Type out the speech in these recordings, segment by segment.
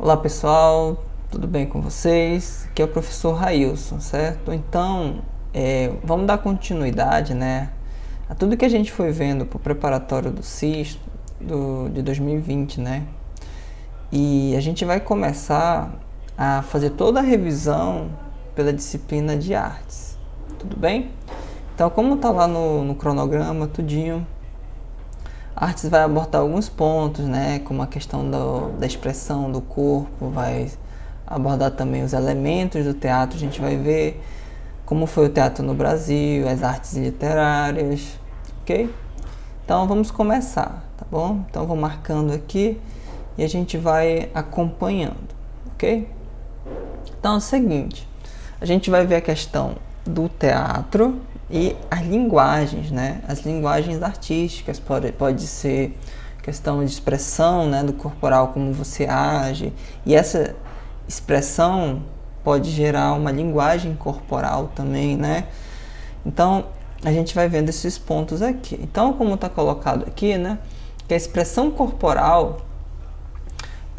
Olá pessoal, tudo bem com vocês? Aqui é o professor Railson, certo? Então, vamos dar continuidade, né, a tudo que a gente foi vendo para o preparatório do CIS de 2020, né? E a gente vai começar a fazer toda a revisão pela disciplina de artes, tudo bem? Então, como está lá no cronograma, tudinho, artes vai abordar alguns pontos, né, como a questão da expressão do corpo, vai abordar também os elementos do teatro, a gente vai ver como foi o teatro no Brasil, as artes literárias, ok? Então vamos começar, tá bom? Então vou marcando aqui e a gente vai acompanhando, ok? Então é o seguinte, a gente vai ver a questão do teatro e as linguagens, né? As linguagens artísticas, pode ser questão de expressão, né, do corporal, como você age, e essa expressão pode gerar uma linguagem corporal também, né? Então, a gente vai vendo esses pontos aqui. Então, como está colocado aqui, né, que a expressão corporal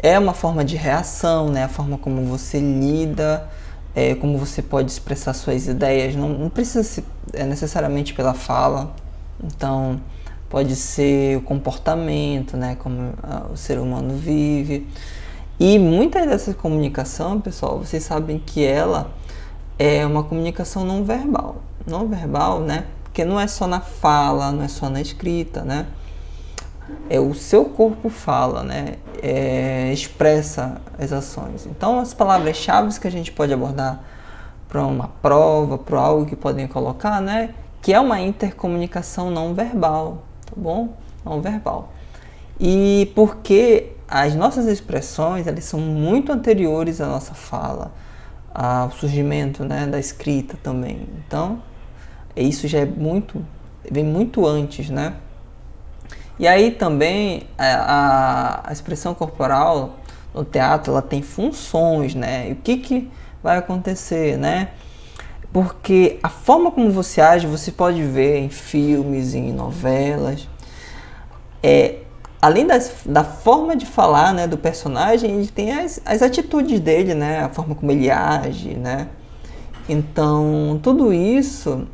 é uma forma de reação, né, a forma como você lida, como você pode expressar suas ideias, não precisa ser necessariamente pela fala, então pode ser o comportamento, né, como o ser humano vive. E muita dessa comunicação, pessoal, vocês sabem que ela é uma comunicação não verbal. Não verbal, né, porque não é só na fala, não é só na escrita, né, o seu corpo fala, né, expressa as ações. Então, as palavras-chave que a gente pode abordar para uma prova, para algo que podem colocar, né, que é uma intercomunicação não verbal, tá bom? Não verbal. E porque as nossas expressões, elas são muito anteriores à nossa fala, ao surgimento, né, da escrita também. Então, isso já vem muito antes, né? E aí também a expressão corporal no teatro, ela tem funções, né? E o que vai acontecer, né? Porque a forma como você age, você pode ver em filmes, em novelas. Além da forma de falar, né, do personagem, ele tem as atitudes dele, né? A forma como ele age, né? Então, tudo isso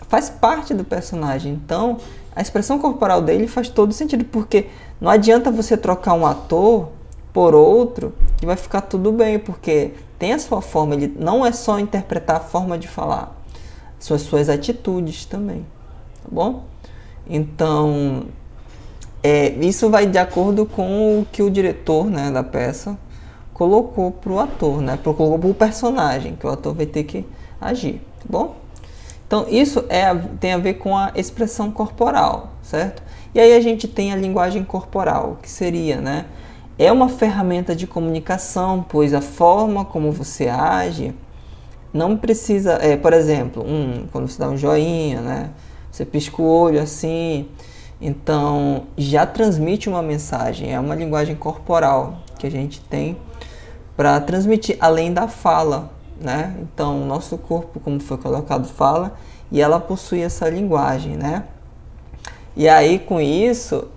faz parte do personagem. Então, a expressão corporal dele faz todo sentido, porque não adianta você trocar um ator por outro que vai ficar tudo bem, porque tem a sua forma, ele não é só interpretar a forma de falar, são as suas atitudes também, tá bom? Então, isso vai de acordo com o que o diretor, né, da peça colocou pro ator, né, colocou pro personagem, que o ator vai ter que agir, tá bom? Então, isso tem a ver com a expressão corporal, certo? E aí a gente tem a linguagem corporal, que seria, né? É uma ferramenta de comunicação, pois a forma como você age não precisa... por exemplo, quando você dá um joinha, né? Você pisca o olho assim, então já transmite uma mensagem. É uma linguagem corporal que a gente tem para transmitir, além da fala, né? Então, o nosso corpo, como foi colocado, fala e ela possui essa linguagem, né? E aí, com isso,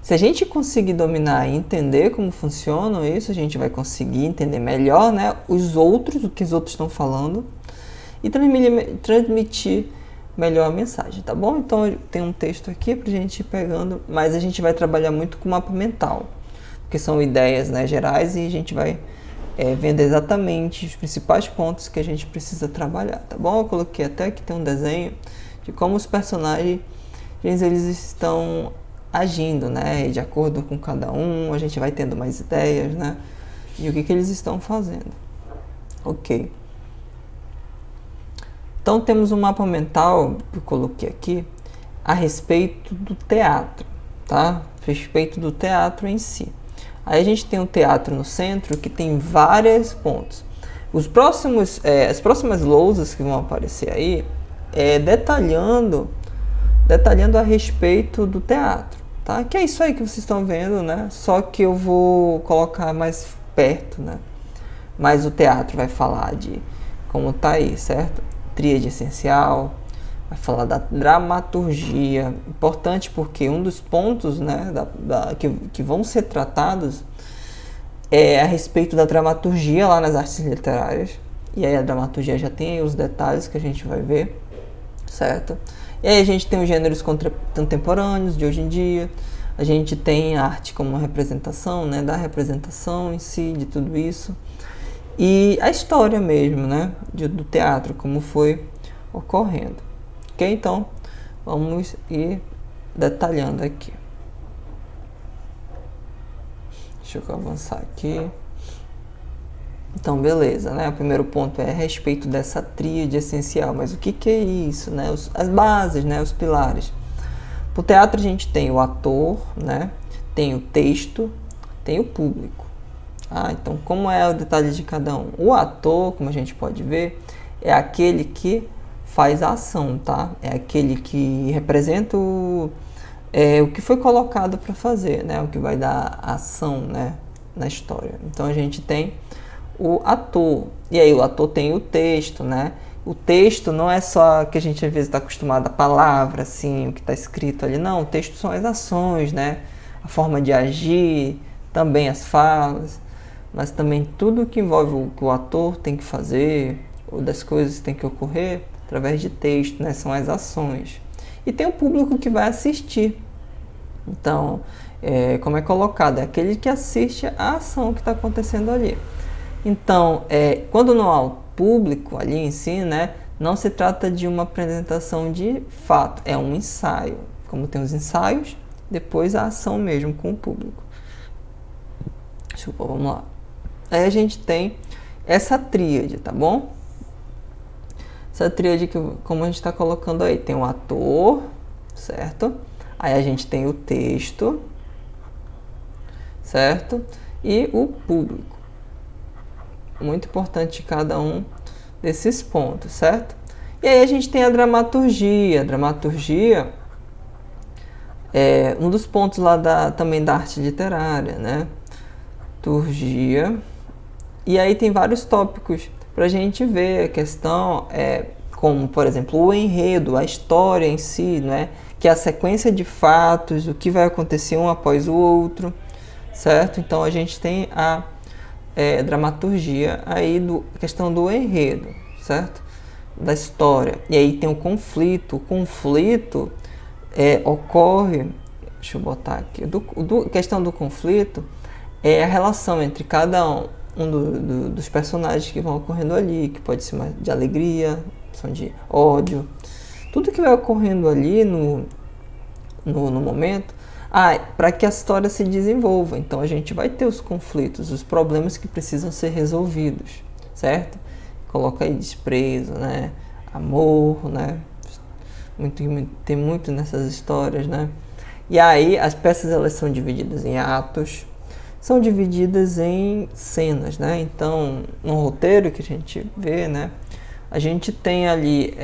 se a gente conseguir dominar e entender como funciona isso, a gente vai conseguir entender melhor, né, o que os outros estão falando e transmitir melhor a mensagem, tá bom? Então, tem um texto aqui pra gente ir pegando, mas a gente vai trabalhar muito com mapa mental, porque são ideias, né, gerais, e a gente vai vendo exatamente os principais pontos que a gente precisa trabalhar, tá bom? Eu coloquei até que tem um desenho de como os personagens eles estão agindo, né? E de acordo com cada um, a gente vai tendo mais ideias, né? E o que eles estão fazendo. Ok. Então temos um mapa mental que eu coloquei aqui a respeito do teatro, tá? A respeito do teatro em si. Aí a gente tem o teatro no centro, que tem vários pontos. As próximas lousas que vão aparecer aí detalhando a respeito do teatro, tá? Que é isso aí que vocês estão vendo, né? Só que eu vou colocar mais perto, né? Mas o teatro vai falar de como tá aí, certo? Tríade essencial, vai falar da dramaturgia, importante porque um dos pontos, né, que vão ser tratados é a respeito da dramaturgia lá nas artes literárias. E aí a dramaturgia já tem os detalhes que a gente vai ver, certo? E aí a gente tem os gêneros contemporâneos de hoje em dia. A gente tem a arte como uma representação, né, da representação em si, de tudo isso. E a história mesmo, né, do teatro, como foi ocorrendo. Ok? Então, vamos ir detalhando aqui. Deixa eu avançar aqui. Então, beleza, né? O primeiro ponto é a respeito dessa tríade essencial. Mas o que é isso, né? As bases, né? Os pilares. Para o teatro a gente tem o ator, né? Tem o texto, tem o público. Então, como é o detalhe de cada um? O ator, como a gente pode ver, é aquele que faz a ação, tá? É aquele que representa o que foi colocado para fazer, né? O que vai dar ação, né? Na história. Então, a gente tem o ator. E aí o ator tem o texto, né? O texto não é só que a gente às vezes está acostumado a palavra, assim, o que está escrito ali. Não, o texto são as ações, né? A forma de agir, também as falas, mas também tudo que envolve o que o ator tem que fazer, ou das coisas que tem que ocorrer através de texto, né? São as ações. E tem o público que vai assistir. Então, como é colocado? É aquele que assiste a ação que está acontecendo ali. Então, quando não há o público ali em si, né, não se trata de uma apresentação de fato, é um ensaio. Como tem os ensaios, depois a ação mesmo com o público. Desculpa, vamos lá. Aí a gente tem essa tríade, tá bom? Essa tríade que, como a gente está colocando aí, tem o ator, certo? Aí a gente tem o texto, certo? E o público. Muito importante cada um desses pontos, certo? E aí a gente tem a dramaturgia. A dramaturgia é um dos pontos lá também da arte literária, né? Turgia. E aí tem vários tópicos para a gente ver. A questão como, por exemplo, o enredo, a história em si, né? Que é a sequência de fatos, o que vai acontecer um após o outro, certo? Então a gente tem a dramaturgia aí a questão do enredo, certo? Da história. E aí tem o conflito. O conflito ocorre, deixa eu botar aqui, a questão do conflito é a relação entre cada um dos personagens que vão ocorrendo ali, que pode ser de alegria, de ódio, tudo que vai ocorrendo ali no momento, para que a história se desenvolva. Então a gente vai ter os conflitos, os problemas que precisam ser resolvidos, certo? Coloca aí desprezo, né? Amor, né? Tem muito nessas histórias, né? E aí as peças elas são divididas em atos, são divididas em cenas, né? Então no roteiro que a gente vê, né? A gente tem ali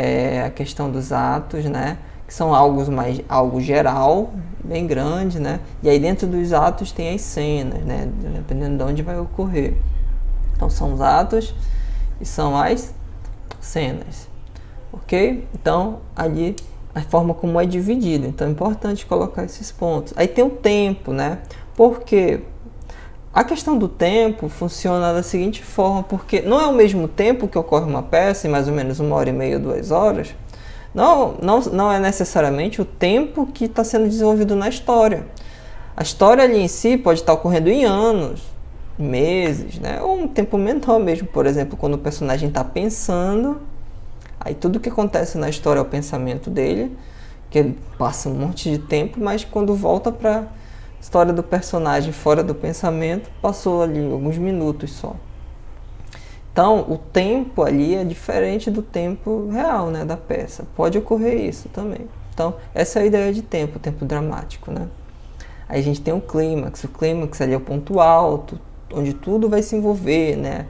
a questão dos atos, né? Que são algo geral, bem grande, né? E aí dentro dos atos tem as cenas, né? Dependendo de onde vai ocorrer. Então são os atos e são as cenas, ok? Então ali a forma como é dividido. Então é importante colocar esses pontos. Aí tem o tempo, né? Porque a questão do tempo funciona da seguinte forma, porque não é o mesmo tempo que ocorre uma peça, em mais ou menos 1h30, 2 horas. Não é necessariamente o tempo que está sendo desenvolvido na história. A história ali em si pode estar ocorrendo em anos, meses, né? Ou um tempo menor mesmo. Por exemplo, quando o personagem está pensando, aí tudo que acontece na história é o pensamento dele, que ele passa um monte de tempo, mas quando volta para a história do personagem fora do pensamento, passou ali alguns minutos só. Então, o tempo ali é diferente do tempo real, né, da peça. Pode ocorrer isso também. Então, essa é a ideia de tempo, o tempo dramático, né? Aí a gente tem o clímax. O clímax ali é o ponto alto, onde tudo vai se envolver, né?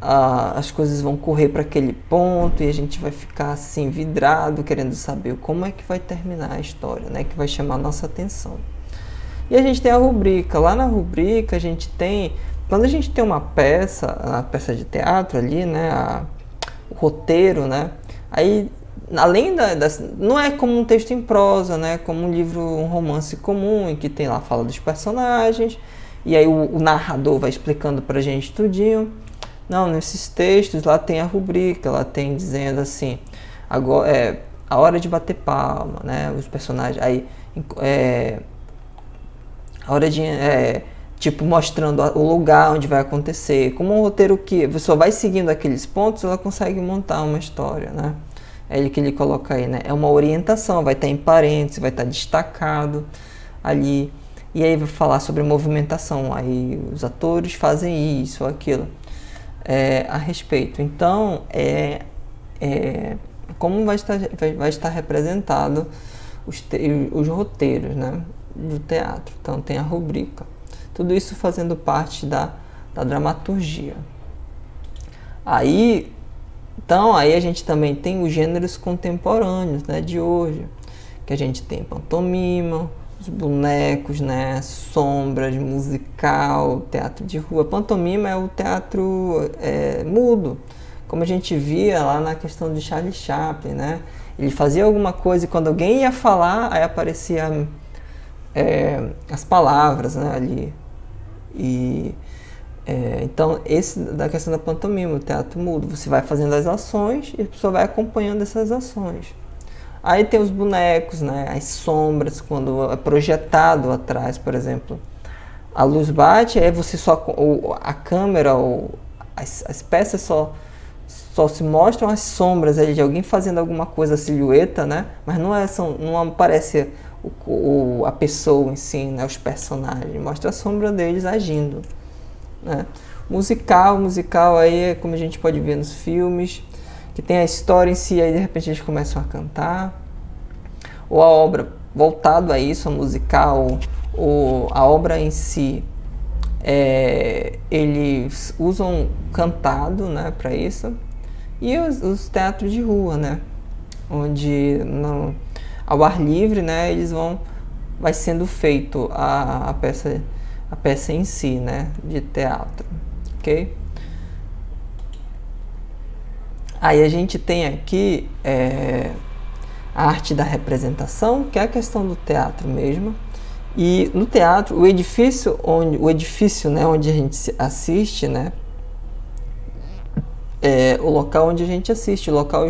As coisas vão correr para aquele ponto e a gente vai ficar assim, vidrado, querendo saber como é que vai terminar a história, né? Que vai chamar a nossa atenção. E a gente tem a rubrica. Lá na rubrica a gente tem... Quando a gente tem uma peça de teatro ali, né, o roteiro, né, aí além não é como um texto em prosa, né, como um livro, um romance comum, em que tem lá a fala dos personagens E aí o narrador vai explicando pra gente tudinho. Não, nesses textos lá tem a rubrica, lá tem dizendo assim, agora é a hora de bater palma, né? Os personagens aí a hora de tipo mostrando o lugar onde vai acontecer, como um roteiro que você só vai seguindo aqueles pontos, ela consegue montar uma história, né? É ele que ele coloca aí, né? É uma orientação, vai estar em parênteses, vai estar destacado ali. E aí vai falar sobre movimentação, aí os atores fazem isso ou aquilo a respeito. Então, como vai estar representado os roteiros, né, do teatro. Então, tem a rubrica. Tudo isso fazendo parte da dramaturgia. Então, aí a gente também tem os gêneros contemporâneos, né, de hoje, que a gente tem pantomima, os bonecos, né, sombras, musical, teatro de rua. Pantomima é o teatro mudo, como a gente via lá na questão de Charlie Chaplin, né? Ele fazia alguma coisa e quando alguém ia falar, aí aparecia as palavras, né, ali. Então, esse da questão da pantomima, o teatro mudo, você vai fazendo as ações e a pessoa vai acompanhando essas ações. Aí tem os bonecos, né, as sombras, quando é projetado atrás, por exemplo. A luz bate, aí você a câmera, as peças só se mostram as sombras ali de alguém fazendo alguma coisa, silhueta, né? Mas não aparece a pessoa em si, né, os personagens. Mostra a sombra deles agindo, né? Musical aí é como a gente pode ver nos filmes, que tem a história em si, aí de repente eles começam a cantar, ou a obra voltado a isso, a musical, ou a obra em si, eles usam cantado, né, para isso, e os teatros de rua, né, onde ao ar livre, né, vai sendo feito a peça em si, né, de teatro, ok? Aí a gente tem aqui a arte da representação, que é a questão do teatro mesmo. E no teatro, o edifício, né, onde a gente assiste, né, é o local onde a gente assiste, o local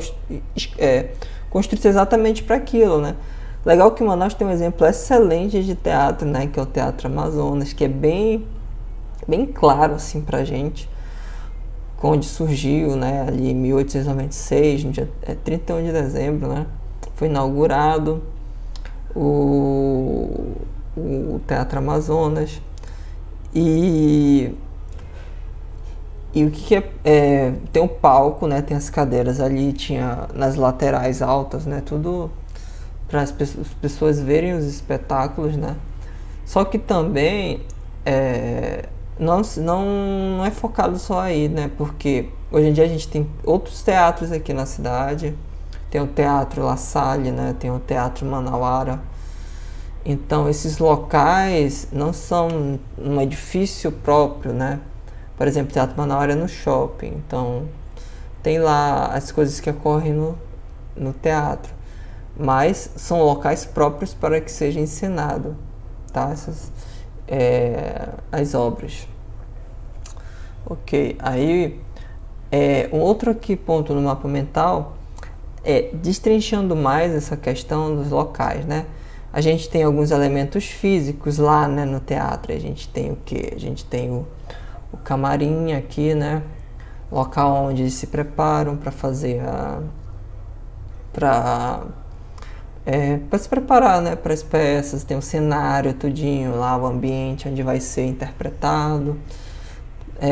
construído exatamente para aquilo, né. Legal que Manaus tem um exemplo excelente de teatro, né, que é o Teatro Amazonas, que é bem claro assim pra gente, onde surgiu, né, ali em 1896, no dia 31 de dezembro, né, foi inaugurado o Teatro Amazonas. E o que tem um palco, né, tem as cadeiras ali, tinha nas laterais altas, né, tudo para as pessoas verem os espetáculos, né. Só que também não é focado só aí, né? Porque hoje em dia a gente tem outros teatros aqui na cidade. Tem o Teatro La Salle, né? Tem o Teatro Manauara. Então, esses locais não são um edifício próprio, né? Por exemplo, o Teatro Manauara é no shopping. Então, tem lá as coisas que ocorrem no teatro. Mas são locais próprios para que seja encenado, tá? As obras. Ok, aí um outro aqui ponto no mapa mental destrinchando mais essa questão dos locais, né? A gente tem alguns elementos físicos lá, né, no teatro. A gente tem o quê? A gente tem o camarim aqui, né? Local onde eles se preparam para fazer para se preparar, né, para as peças. Tem o cenário tudinho lá, o ambiente onde vai ser interpretado,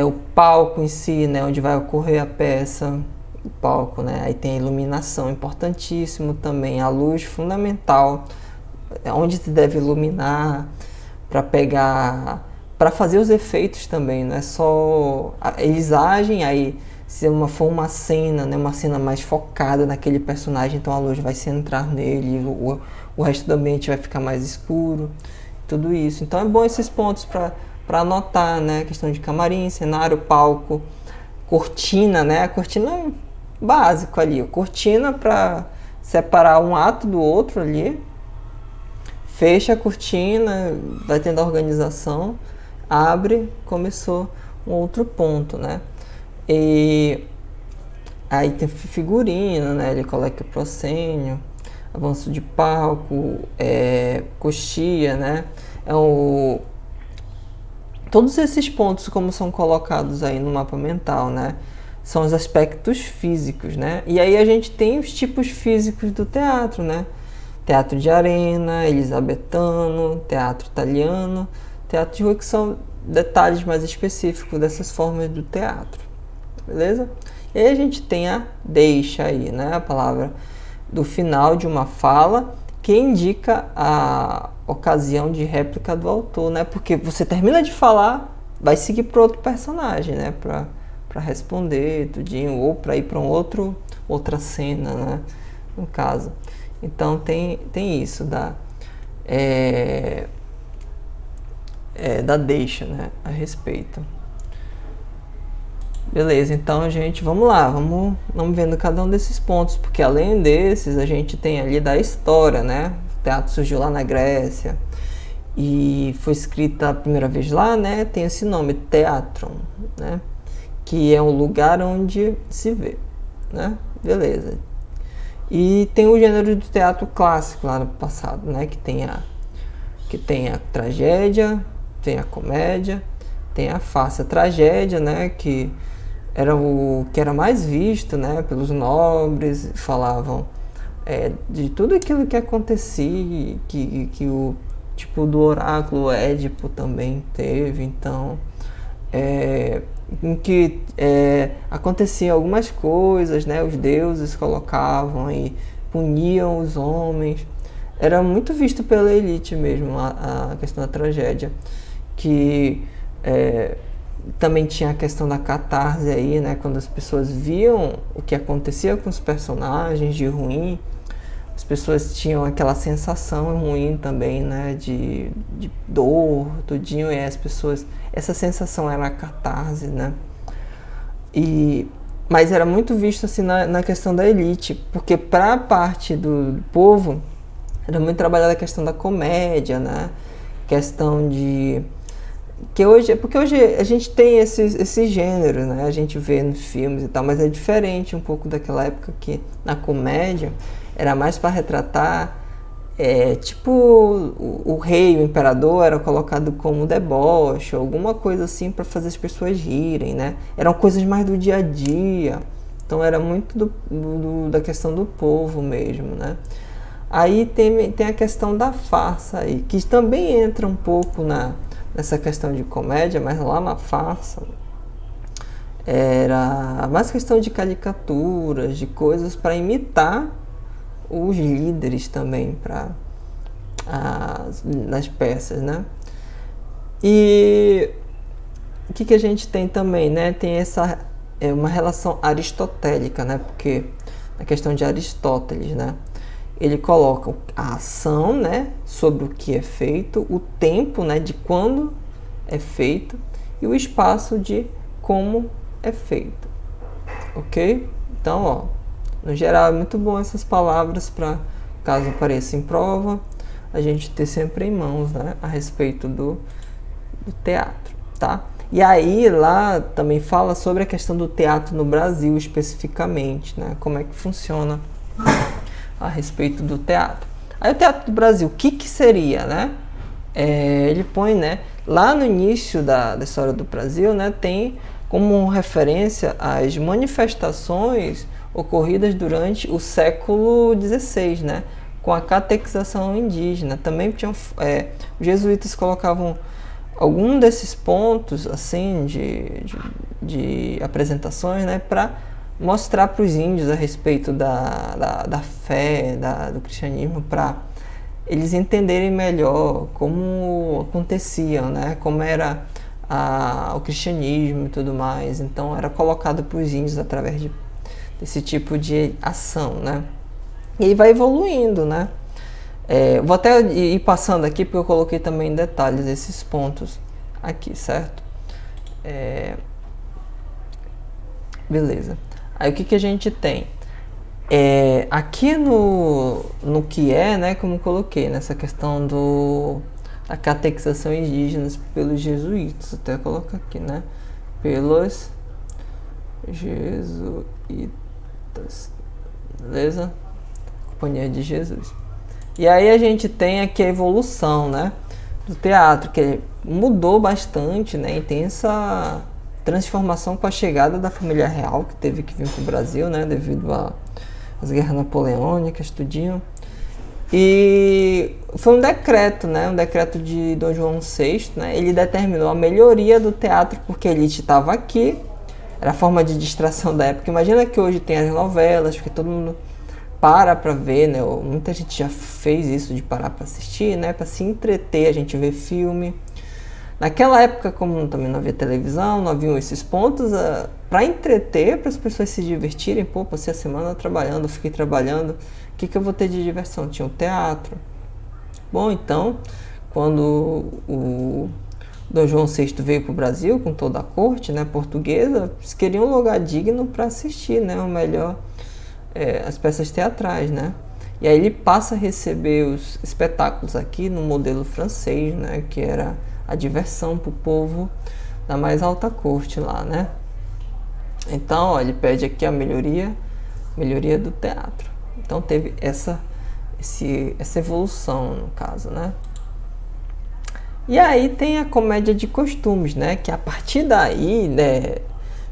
o palco em si, né, onde vai ocorrer a peça, o palco, né, aí tem a iluminação, importantíssimo também, a luz fundamental, onde se deve iluminar para fazer os efeitos também, não é só eles agem aí. Se for uma cena, né, uma cena mais focada naquele personagem, então a luz vai centrar nele, o resto do ambiente vai ficar mais escuro, tudo isso. Então é bom esses pontos para anotar, né, a questão de camarim, cenário, palco, cortina, né, a cortina é básico ali, cortina para separar um ato do outro ali, fecha a cortina, vai tendo a organização. abre, começou um outro ponto, né? E aí tem figurino, né? Ele coloca o proscênio, avanço de palco, coxia, né? Todos esses pontos, como são colocados aí no mapa mental, né? São os aspectos físicos, né? E aí a gente tem os tipos físicos do teatro, né? Teatro de arena, elisabetano, teatro italiano, teatro de rua, que são detalhes mais específicos dessas formas do teatro, beleza? E aí a gente tem a deixa aí, né? A palavra do final de uma fala que indica a ocasião de réplica do autor, né? Porque você termina de falar, vai seguir para outro personagem, né? Para responder tudinho, ou para ir para outra cena, né? No caso. Então tem isso da deixa, né? A respeito. Beleza, então, gente, vamos lá, vamos vendo cada um desses pontos, porque além desses, a gente tem ali da história, né? O teatro surgiu lá na Grécia e foi escrita a primeira vez lá, né? Tem esse nome, Teatron, né? Que é um lugar onde se vê, né? Beleza. E tem o gênero do teatro clássico lá no passado, né? Que tem a tragédia, tem a comédia, tem a farsa. A tragédia, né? Que era o que era mais visto, né, pelos nobres, falavam de tudo aquilo que acontecia, que o tipo do oráculo Édipo também teve, então em que aconteciam algumas coisas, né, os deuses colocavam e puniam os homens. Era muito visto pela elite mesmo a questão da tragédia, que também tinha a questão da catarse aí, né? Quando as pessoas viam o que acontecia com os personagens de ruim, as pessoas tinham aquela sensação ruim também, né? De dor, tudinho, e as pessoas... Essa sensação era a catarse, né? Mas era muito visto assim na questão da elite, porque para a parte do povo era muito trabalhada a questão da comédia, né? Questão de... Porque hoje a gente tem esse gênero, né? A gente vê nos filmes e tal, mas é diferente um pouco daquela época que na comédia era mais para retratar, tipo o rei, o imperador era colocado como deboche, alguma coisa assim para fazer as pessoas rirem, né? Eram coisas mais do dia a dia, então era muito da questão do povo mesmo, né? Aí tem a questão da farsa aí, que também entra um pouco nessa questão de comédia, mas lá na farsa era mais questão de caricaturas, de coisas para imitar os líderes também nas peças, né? E o que a gente tem também, né? Tem uma relação aristotélica, né? Porque na questão de Aristóteles, né? Ele coloca a ação, né, sobre o que é feito, o tempo, né, de quando é feito e o espaço de como é feito, ok? Então, ó, no geral é muito bom essas palavras para, caso apareça em prova, a gente ter sempre em mãos, né, a respeito do teatro, tá? E aí lá também fala sobre a questão do teatro no Brasil especificamente, né, como é que funciona a respeito do teatro. Aí o teatro do Brasil, o que seria, né? Ele põe, né, lá no início da história do Brasil, né, tem como referência as manifestações ocorridas durante o século XVI, né, com a catequização indígena. Também tinham, os jesuítas colocavam algum desses pontos assim de apresentações, né, para mostrar para os índios a respeito da fé, do cristianismo, para eles entenderem melhor como acontecia, né? Como era o cristianismo e tudo mais. Então era colocado para os índios através desse tipo de ação, né? E aí vai evoluindo, né? Vou até ir passando aqui porque eu coloquei também em detalhes esses pontos aqui, certo? Beleza. Aí o que a gente tem? Aqui no que né, como coloquei, nessa questão a catequização indígena pelos jesuítas, até colocar aqui, né? Pelos jesuítas, beleza? Companhia de Jesus. E aí a gente tem aqui a evolução, né, do teatro, que mudou bastante, né, e tem essa transformação com a chegada da família real, que teve que vir para o Brasil, né, devido às guerras napoleônicas, tudinho. E foi um decreto, né, um decreto de Dom João VI, né, ele determinou a melhoria do teatro porque a elite estava aqui, era a forma de distração da época. Imagina que hoje tem as novelas, porque todo mundo para ver, né? Muita gente já fez isso de parar para assistir, né? Para se entreter, a gente vê filme. Naquela época, como também não havia televisão, não haviam esses pontos, para entreter, para as pessoas se divertirem. Pô, passei a semana trabalhando, fiquei trabalhando, o que eu vou ter de diversão? Tinha um teatro. Bom, então, quando o Dom João VI veio para o Brasil, com toda a corte, né, portuguesa, eles queriam um lugar digno para assistir, né? O melhor... as peças teatrais, né? E aí ele passa a receber os espetáculos aqui no modelo francês, né? Que era a diversão para o povo da mais alta corte lá, né? Então, ó, ele pede aqui a melhoria do teatro. Então teve essa evolução, no caso, né? E aí tem a comédia de costumes, né? Que a partir daí, né,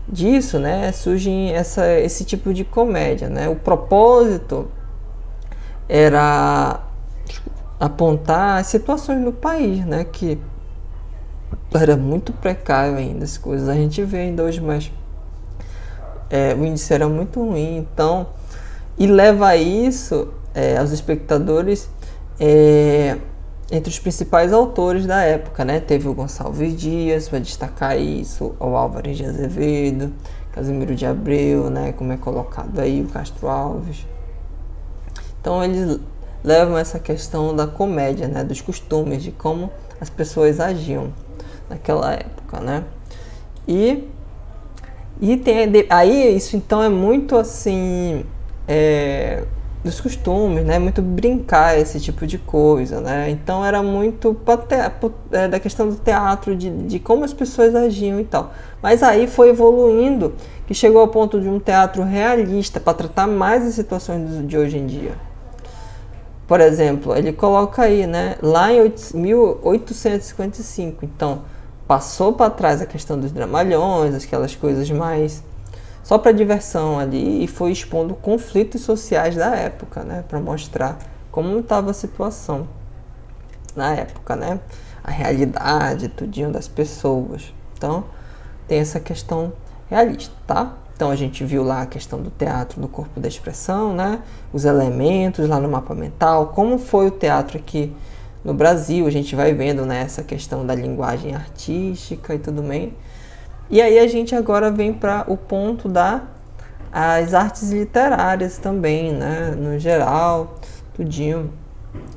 disso, né, surge esse tipo de comédia, né? O propósito era apontar as situações no país, né, que era muito precário ainda, as coisas a gente vê ainda hoje, mas o índice era muito ruim, então, e leva a isso aos espectadores entre os principais autores da época, né? Teve o Gonçalves Dias, para destacar isso, o Álvares de Azevedo, Casimiro de Abreu, né? Como é colocado aí, o Castro Alves. Então eles levam essa questão da comédia, né? Dos costumes, de como as pessoas agiam naquela época, né? E tem aí isso então é muito assim dos costumes, né? Muito brincar esse tipo de coisa, né? Então era muito da questão do teatro, de como as pessoas agiam e tal. Mas aí foi evoluindo, que chegou ao ponto de um teatro realista para tratar mais as situações de hoje em dia. Por exemplo, ele coloca aí, né? Lá em 1855, então passou para trás a questão dos dramalhões, aquelas coisas mais só para diversão ali, e foi expondo conflitos sociais da época, né, para mostrar como estava a situação na época, né, a realidade, tudinho das pessoas. Então, tem essa questão realista, tá? Então, a gente viu lá a questão do teatro no corpo da expressão, né, os elementos lá no mapa mental, como foi o teatro aqui no Brasil, a gente vai vendo, né, essa questão da linguagem artística e tudo bem. E aí a gente agora vem para o ponto das artes literárias também, né? No geral, tudinho.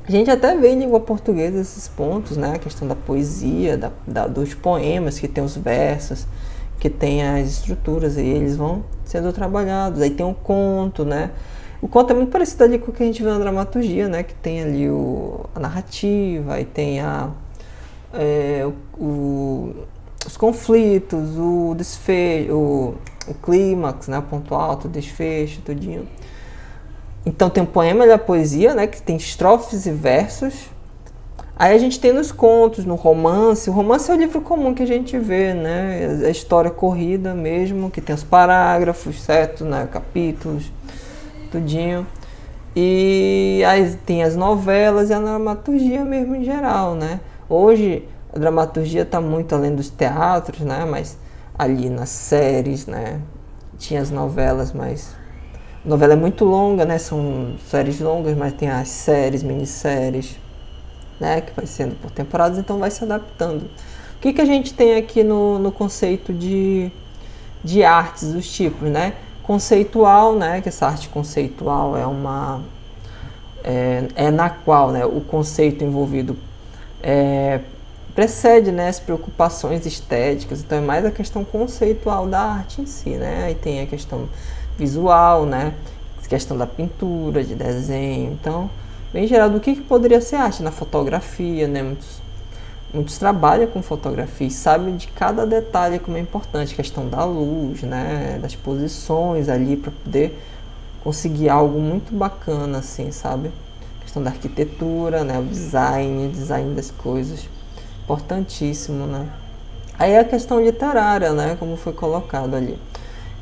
A gente até vê em língua portuguesa esses pontos, né? A questão da poesia, dos poemas, que tem os versos, que tem as estruturas, e eles vão sendo trabalhados. Aí tem o conto, né? O conto é muito parecido ali com o que a gente vê na dramaturgia, né? Que tem ali a narrativa, aí tem os conflitos, o desfecho, o clímax, né, o ponto alto, o desfecho, tudinho. Então tem o poema e a poesia, né, que tem estrofes e versos. Aí a gente tem nos contos, no romance. O romance é o livro comum que a gente vê, né, a história corrida mesmo, que tem os parágrafos, certo, né, capítulos, tudinho. E aí tem as novelas e a dramaturgia mesmo em geral, né. Hoje a dramaturgia está muito além dos teatros, né? Mas ali nas séries, né? Tinha as novelas, mas a novela é muito longa, né? São séries longas, mas tem as séries, minisséries, né? Que vai sendo por temporadas, então vai se adaptando. O que a gente tem aqui no conceito de artes, os tipos, né? Conceitual, né? Que essa arte conceitual é na qual, né, o conceito envolvido precede, né, as preocupações estéticas, então é mais a questão conceitual da arte em si, né? Aí tem a questão visual, né, a questão da pintura, de desenho, então, bem geral, do que poderia ser arte na fotografia, né, muitos Muitos trabalham com fotografia e sabem de cada detalhe como é importante, a questão da luz, né, das posições ali para poder conseguir algo muito bacana, assim, sabe? A questão da arquitetura, né, o design das coisas, importantíssimo, né? Aí a questão literária, né, como foi colocado ali,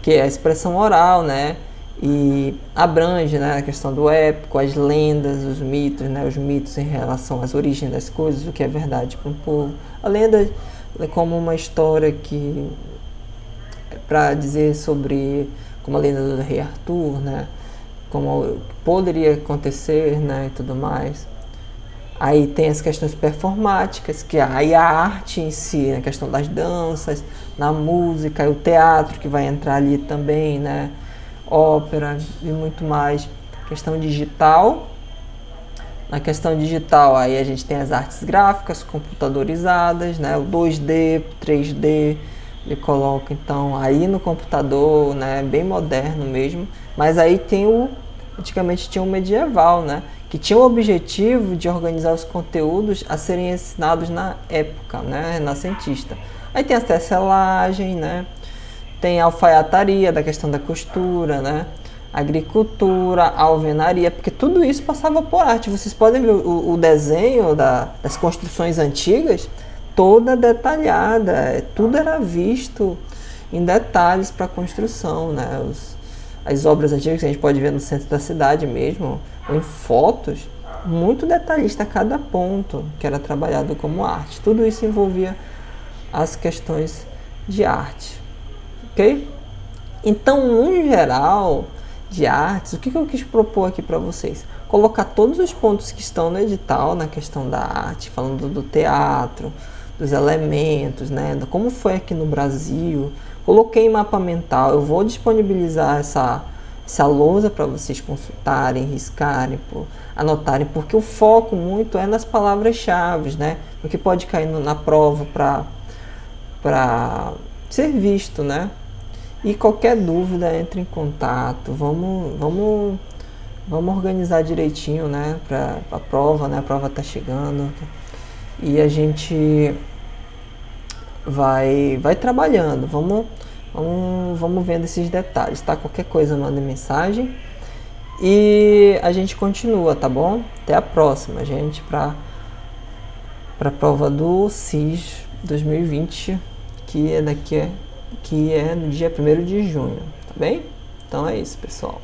que é a expressão oral, né, e abrange, né, a questão do épico, as lendas, os mitos, né, os mitos em relação às origens das coisas, o que é verdade para um povo. A lenda é como uma história que é para dizer sobre como a lenda do rei Arthur, né, como poderia acontecer, né, e tudo mais. Aí tem as questões performáticas, que aí a arte em si, a questão das danças, na música, e o teatro que vai entrar ali também, né? Ópera e muito mais. Questão digital. Na questão digital, aí a gente tem as artes gráficas computadorizadas, né? O 2D, 3D, ele coloca então aí no computador, né? Bem moderno mesmo. Mas aí tem antigamente tinha o medieval, né? Que tinha o objetivo de organizar os conteúdos a serem ensinados na época, né, renascentista. Aí tem a tecelagem, né, tem a alfaiataria, da questão da costura, né, agricultura, alvenaria, porque tudo isso passava por arte. Vocês podem ver o desenho das construções antigas, toda detalhada, tudo era visto em detalhes para a construção, né, as obras antigas que a gente pode ver no centro da cidade mesmo, ou em fotos, muito detalhista a cada ponto que era trabalhado como arte. Tudo isso envolvia as questões de arte, ok? Então, no geral de artes, o que eu quis propor aqui para vocês? Colocar todos os pontos que estão no edital, na questão da arte, falando do teatro, dos elementos, né, como foi aqui no Brasil. Coloquei mapa mental, eu vou disponibilizar essa lousa para vocês consultarem, riscarem, anotarem, porque o foco muito é nas palavras-chave, né? O que pode cair na prova para ser visto, né? E qualquer dúvida, entre em contato, vamos organizar direitinho, né? Para a prova, né? A prova está chegando e a gente vai trabalhando, vamos vendo esses detalhes, tá? Qualquer coisa manda mensagem e a gente continua, tá bom? Até a próxima, gente, para a prova do SIS 2020, que é no dia 1º de junho, tá bem? Então é isso, pessoal.